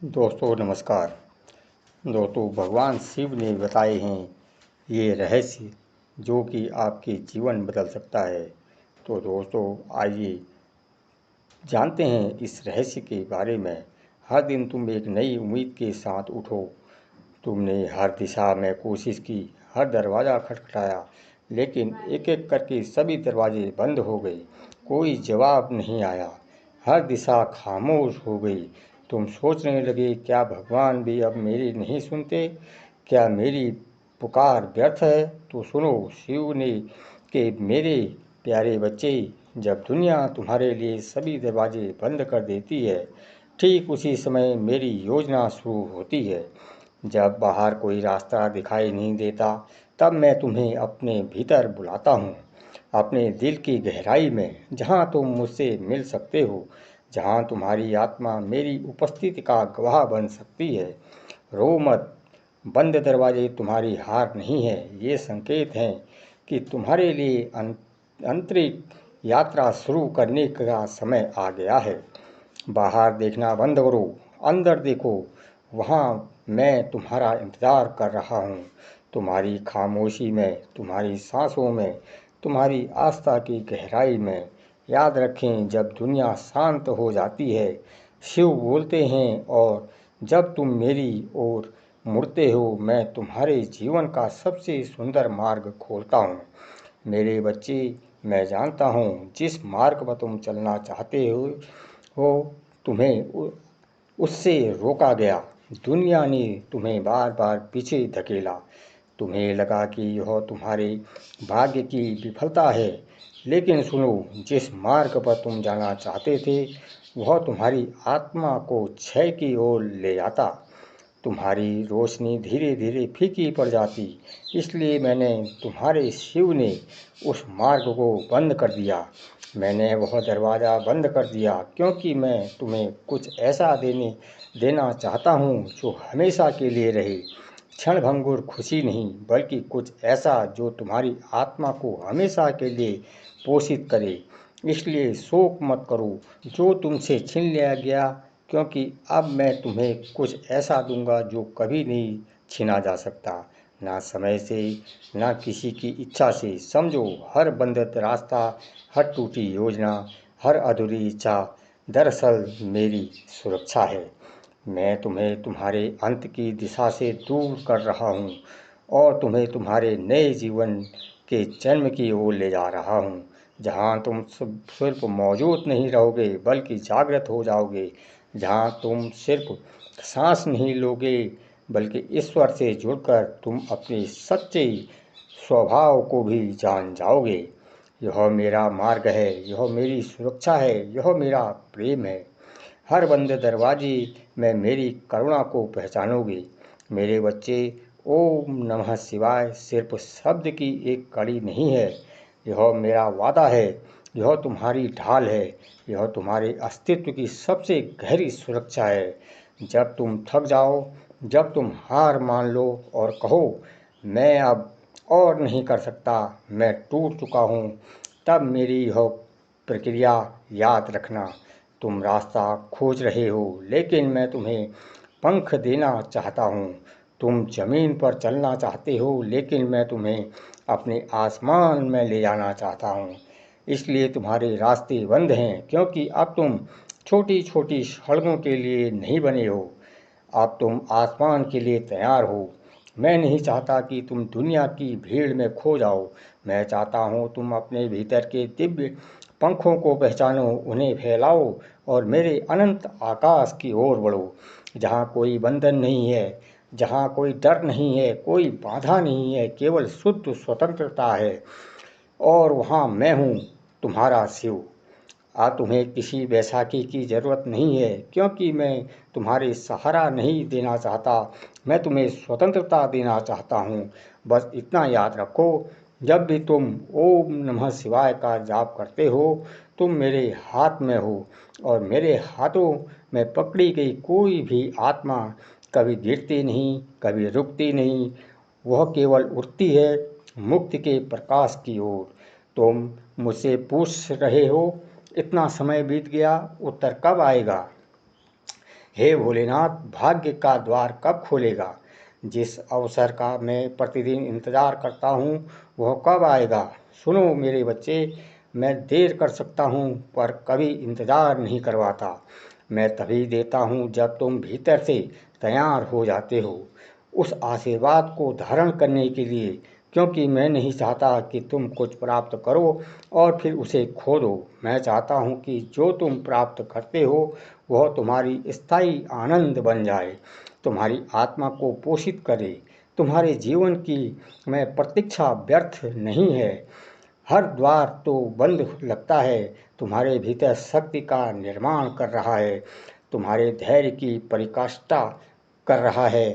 दोस्तों नमस्कार। दोस्तों भगवान शिव ने बताए हैं ये रहस्य जो कि आपके जीवन बदल सकता है। तो दोस्तों आइए जानते हैं इस रहस्य के बारे में। हर दिन तुम एक नई उम्मीद के साथ उठो। तुमने हर दिशा में कोशिश की, हर दरवाज़ा खटखटाया, लेकिन एक एक करके सभी दरवाजे बंद हो गए। कोई जवाब नहीं आया, हर दिशा खामोश हो गई। तुम सोचने लगे, क्या भगवान भी अब मेरी नहीं सुनते? क्या मेरी पुकार व्यर्थ है? तो सुनो, शिव ने कि मेरे प्यारे बच्चे, जब दुनिया तुम्हारे लिए सभी दरवाजे बंद कर देती है, ठीक उसी समय मेरी योजना शुरू होती है। जब बाहर कोई रास्ता दिखाई नहीं देता, तब मैं तुम्हें अपने भीतर बुलाता हूँ, अपने दिल की गहराई में, जहाँ तुम मुझसे मिल सकते हो, जहाँ तुम्हारी आत्मा मेरी उपस्थिति का गवाह बन सकती है। रो मत, बंद दरवाजे तुम्हारी हार नहीं है, ये संकेत हैं कि तुम्हारे लिए आंतरिक यात्रा शुरू करने का समय आ गया है। बाहर देखना बंद करो, अंदर देखो। वहाँ मैं तुम्हारा इंतज़ार कर रहा हूँ, तुम्हारी खामोशी में, तुम्हारी सांसों में, तुम्हारी आस्था की गहराई में। याद रखें, जब दुनिया शांत हो जाती है, शिव बोलते हैं, और जब तुम मेरी ओर मुड़ते हो, मैं तुम्हारे जीवन का सबसे सुंदर मार्ग खोलता हूँ। मेरे बच्चे, मैं जानता हूँ जिस मार्ग पर तुम चलना चाहते हो तुम्हें उससे रोका गया। दुनिया ने तुम्हें बार बार पीछे धकेला। तुम्हें लगा कि यह तुम्हारे भाग्य की विफलता है, लेकिन सुनो, जिस मार्ग पर तुम जाना चाहते थे, वह तुम्हारी आत्मा को क्षय की ओर ले जाता। तुम्हारी रोशनी धीरे धीरे फीकी पड़ जाती। इसलिए मैंने, तुम्हारे शिव ने, उस मार्ग को बंद कर दिया। मैंने वह दरवाज़ा बंद कर दिया क्योंकि मैं तुम्हें कुछ ऐसा देना चाहता हूँ जो हमेशा के लिए रहे। क्षणभंगुर खुशी नहीं, बल्कि कुछ ऐसा जो तुम्हारी आत्मा को हमेशा के लिए पोषित करे। इसलिए शोक मत करो जो तुमसे छीन लिया गया, क्योंकि अब मैं तुम्हें कुछ ऐसा दूंगा जो कभी नहीं छीना जा सकता, ना समय से, ना किसी की इच्छा से। समझो, हर बंद रास्ता, हर टूटी योजना, हर अधूरी इच्छा दरअसल मेरी सुरक्षा है। मैं तुम्हें तुम्हारे अंत की दिशा से दूर कर रहा हूँ और तुम्हें तुम्हारे नए जीवन के जन्म की ओर ले जा रहा हूँ, जहाँ तुम सिर्फ मौजूद नहीं रहोगे बल्कि जागृत हो जाओगे। जहाँ तुम सिर्फ सांस नहीं लोगे बल्कि ईश्वर से जुड़कर तुम अपने सच्चे स्वभाव को भी जान जाओगे। यह मेरा मार्ग है, यह मेरी सुरक्षा है, यह मेरा प्रेम है। हर बंद दरवाजे में मेरी करुणा को पहचानोगे। मेरे बच्चे, ओम नमः शिवाय सिर्फ शब्द की एक कड़ी नहीं है, यह मेरा वादा है, यह तुम्हारी ढाल है, यह तुम्हारे अस्तित्व की सबसे गहरी सुरक्षा है। जब तुम थक जाओ, जब तुम हार मान लो और कहो, मैं अब और नहीं कर सकता, मैं टूट चुका हूँ, तब मेरी यह प्रक्रिया याद रखना। तुम रास्ता खोज रहे हो, लेकिन मैं तुम्हें पंख देना चाहता हूँ। तुम जमीन पर चलना चाहते हो, लेकिन मैं तुम्हें अपने आसमान में ले जाना चाहता हूँ। इसलिए तुम्हारे रास्ते बंद हैं, क्योंकि अब तुम छोटी छोटी सड़कों के लिए नहीं बने हो, अब तुम आसमान के लिए तैयार हो। मैं नहीं चाहता कि तुम दुनिया की भीड़ में खो जाओ। मैं चाहता हूँ तुम अपने भीतर के दिव्य पंखों को पहचानो, उन्हें फैलाओ और मेरे अनंत आकाश की ओर बढ़ो, जहाँ कोई बंधन नहीं है, जहाँ कोई डर नहीं है, कोई बाधा नहीं है, केवल शुद्ध स्वतंत्रता है। और वहाँ मैं हूँ, तुम्हारा शिव। तुम्हें किसी बैसाखी की ज़रूरत नहीं है, क्योंकि मैं तुम्हारे सहारा नहीं देना चाहता, मैं तुम्हें स्वतंत्रता देना चाहता हूँ। बस इतना याद रखो, जब भी तुम ओम नमः शिवाय का जाप करते हो, तुम मेरे हाथ में हो, और मेरे हाथों में पकड़ी गई कोई भी आत्मा कभी गिरती नहीं, कभी रुकती नहीं, वह केवल उठती है मुक्ति के प्रकाश की ओर। तुम मुझसे पूछ रहे हो, इतना समय बीत गया, उत्तर कब आएगा? हे भोलेनाथ, भाग्य का द्वार कब खोलेगा? जिस अवसर का मैं प्रतिदिन इंतजार करता हूँ वह कब आएगा? सुनो मेरे बच्चे, मैं देर कर सकता हूँ पर कभी इंतजार नहीं करवाता। मैं तभी देता हूँ जब तुम भीतर से तैयार हो जाते हो उस आशीर्वाद को धारण करने के लिए, क्योंकि मैं नहीं चाहता कि तुम कुछ प्राप्त करो और फिर उसे खो दो। मैं चाहता हूँ कि जो तुम प्राप्त करते हो वह तुम्हारी स्थायी आनंद बन जाए, तुम्हारी आत्मा को पोषित करे। तुम्हारे जीवन की मैं प्रतीक्षा व्यर्थ नहीं है। हर द्वार तो बंद लगता है, तुम्हारे भीतर शक्ति का निर्माण कर रहा है, तुम्हारे धैर्य की परिकाष्ठा कर रहा है,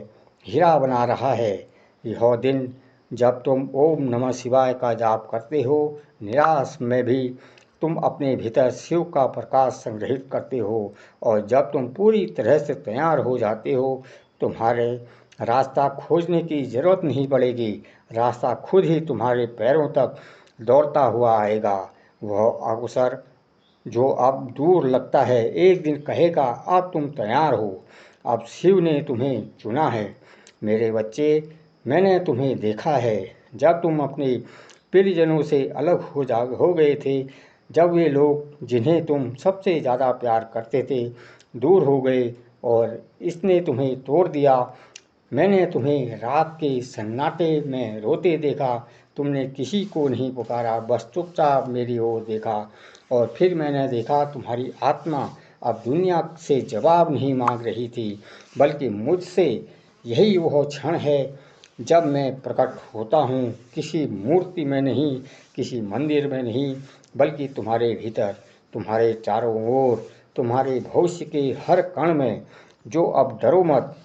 हीरा बना रहा है। यह दिन जब तुम ओम नमः शिवाय का जाप करते हो, निराश में भी तुम अपने भीतर शिव का प्रकाश संग्रहित करते हो, और जब तुम पूरी तरह से तैयार हो जाते हो, तुम्हारे रास्ता खोजने की जरूरत नहीं पड़ेगी। रास्ता खुद ही तुम्हारे पैरों तक दौड़ता हुआ आएगा। वह अवसर जो अब दूर लगता है एक दिन कहेगा अब तुम तैयार हो, अब शिव ने तुम्हें चुना है। मेरे बच्चे, मैंने तुम्हें देखा है जब तुम अपने प्रियजनों से अलग हो गए थे, जब वे लोग जिन्हें तुम सबसे ज़्यादा प्यार करते थे दूर हो गए और इसने तुम्हें तोड़ दिया। मैंने तुम्हें रात के सन्नाटे में रोते देखा, तुमने किसी को नहीं पुकारा, बस चुपचाप मेरी ओर देखा। और फिर मैंने देखा तुम्हारी आत्मा अब दुनिया से जवाब नहीं मांग रही थी, बल्कि मुझसे। यही वह क्षण है जब मैं प्रकट होता हूँ, किसी मूर्ति में नहीं, किसी मंदिर में नहीं, बल्कि तुम्हारे भीतर, तुम्हारे चारों ओर, तुम्हारे भविष्य के हर कण में। जो अब डरो मत,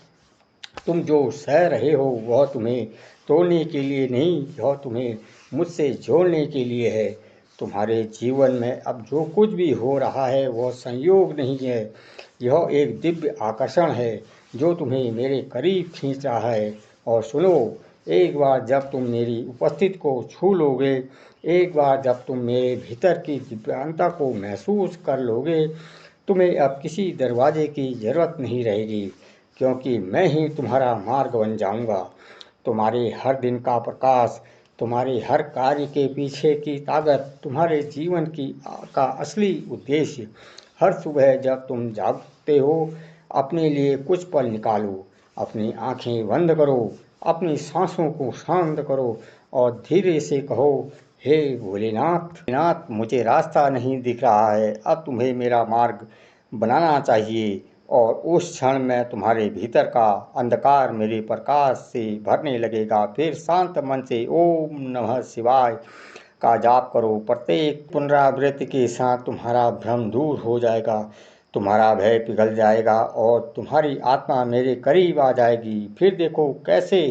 तुम जो सह रहे हो वह तुम्हें तोड़ने के लिए नहीं, यह तुम्हें मुझसे जोड़ने के लिए है। तुम्हारे जीवन में अब जो कुछ भी हो रहा है वह संयोग नहीं है, यह एक दिव्य आकर्षण है जो तुम्हें मेरे करीब खींच रहा है। और सुनो, एक बार जब तुम मेरी उपस्थिति को छू लोगे, एक बार जब तुम मेरे भीतर की दिव्यता को महसूस कर लोगे, तुम्हें अब किसी दरवाजे की जरूरत नहीं रहेगी, क्योंकि मैं ही तुम्हारा मार्ग बन जाऊंगा। तुम्हारे हर दिन का प्रकाश, तुम्हारे हर कार्य के पीछे की ताकत, तुम्हारे जीवन का असली उद्देश्य। हर सुबह जब तुम जागते हो, अपने लिए कुछ पल निकालो, अपनी आंखें बंद करो, अपनी सांसों को शांत करो और धीरे से कहो, हे भोलेनाथ नाथ, मुझे रास्ता नहीं दिख रहा है, अब तुम्हें मेरा मार्ग बनाना चाहिए। और उस क्षण में तुम्हारे भीतर का अंधकार मेरे प्रकाश से भरने लगेगा। फिर शांत मन से ओम नमः शिवाय का जाप करो। प्रत्येक पुनरावृत्ति के साथ तुम्हारा भ्रम दूर हो जाएगा, तुम्हारा भय पिघल जाएगा और तुम्हारी आत्मा मेरे करीब आ जाएगी। फिर देखो कैसे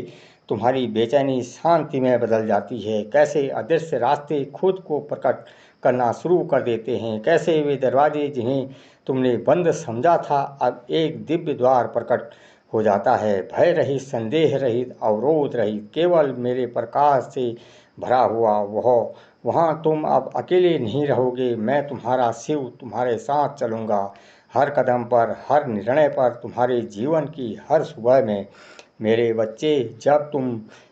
तुम्हारी बेचैनी शांति में बदल जाती है, कैसे अदृश्य रास्ते खुद को प्रकट करना शुरू कर देते हैं, कैसे वे दरवाजे जिन्हें तुमने बंद समझा था अब एक दिव्य द्वार प्रकट हो जाता है। भय रहित, संदेह रहित, अवरोध रहित, केवल मेरे प्रकाश से भरा हुआ वह। वहाँ तुम अब अकेले नहीं रहोगे, मैं तुम्हारा शिव तुम्हारे साथ चलूँगा, हर कदम पर, हर निर्णय पर, तुम्हारे जीवन की हर सुबह में। मेरे बच्चे, जब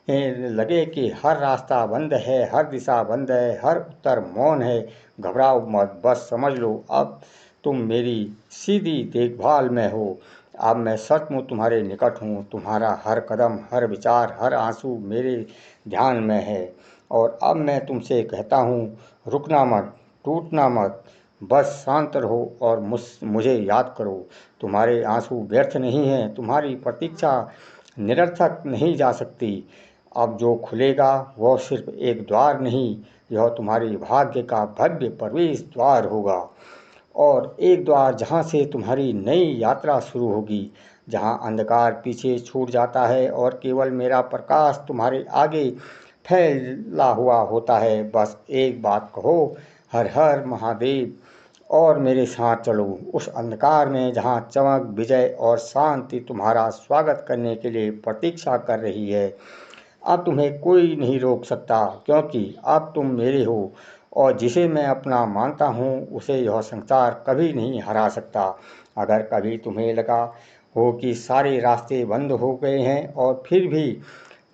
लगे कि हर रास्ता बंद है, हर दिशा बंद है, हर उत्तर मौन है, घबराओ मत, बस समझ लो अब तुम मेरी सीधी देखभाल में हो। अब मैं सचमुच तुम्हारे निकट हूँ, तुम्हारा हर कदम, हर विचार, हर आंसू मेरे ध्यान में है। और अब मैं तुमसे कहता हूँ, रुकना मत, टूटना मत, बस शांत रहो और मुझे याद करो। तुम्हारे आंसू व्यर्थ नहीं हैं, तुम्हारी प्रतीक्षा निरर्थक नहीं जा सकती। अब जो खुलेगा वह सिर्फ एक द्वार नहीं, यह तुम्हारे भाग्य का भव्य प्रवेश द्वार होगा, और एक द्वार जहाँ से तुम्हारी नई यात्रा शुरू होगी, जहाँ अंधकार पीछे छूट जाता है और केवल मेरा प्रकाश तुम्हारे आगे फैला हुआ होता है। बस एक बात कहो, हर हर महादेव, और मेरे साथ चलो उस अंधकार में जहाँ चमक, विजय और शांति तुम्हारा स्वागत करने के लिए प्रतीक्षा कर रही है। अब तुम्हें कोई नहीं रोक सकता, क्योंकि अब तुम मेरे हो और जिसे मैं अपना मानता हूँ उसे यह संसार कभी नहीं हरा सकता। अगर कभी तुम्हें लगा हो कि सारे रास्ते बंद हो गए हैं और फिर भी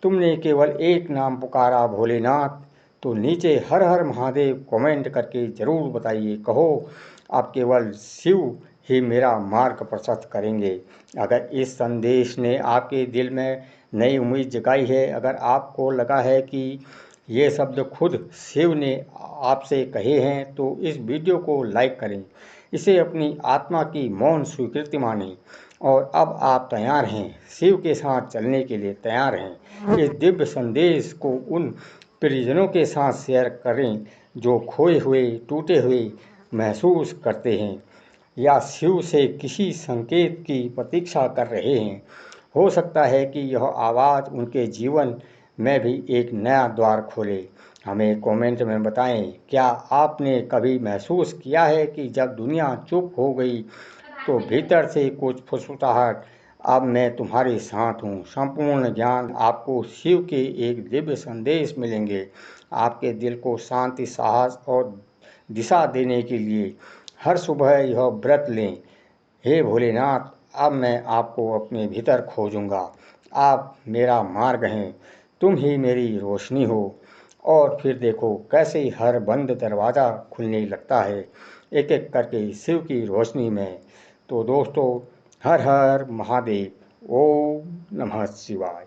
तुमने केवल एक नाम पुकारा, भोलेनाथ, तो नीचे हर हर महादेव कमेंट करके ज़रूर बताइए। कहो, अब केवल शिव ही मेरा मार्ग प्रशस्त करेंगे। अगर इस संदेश ने आपके दिल में नई उम्मीद जगाई है, अगर आपको लगा है कि ये शब्द खुद शिव ने आपसे कहे हैं, तो इस वीडियो को लाइक करें, इसे अपनी आत्मा की मौन स्वीकृति मानें और अब आप तैयार हैं, शिव के साथ चलने के लिए तैयार हैं। इस दिव्य संदेश को उन परिजनों के साथ शेयर करें जो खोए हुए, टूटे हुए महसूस करते हैं या शिव से किसी संकेत की प्रतीक्षा कर रहे हैं। हो सकता है कि यह आवाज़ उनके जीवन में भी एक नया द्वार खोले। हमें कमेंट में बताएं, क्या आपने कभी महसूस किया है कि जब दुनिया चुप हो गई तो भीतर से कुछ फुसफुसाहट, अब मैं तुम्हारे साथ हूँ। संपूर्ण ज्ञान आपको शिव के एक दिव्य संदेश मिलेंगे, आपके दिल को शांति, साहस और दिशा देने के लिए। हर सुबह यह व्रत लें, हे भोलेनाथ, अब मैं आपको अपने भीतर खोजूंगा। आप मेरा मार्ग हैं, तुम ही मेरी रोशनी हो। और फिर देखो कैसे हर बंद दरवाज़ा खुलने लगता है, एक एक करके शिव की रोशनी में। तो दोस्तों, हर हर महादेव, ओम नमः शिवाय।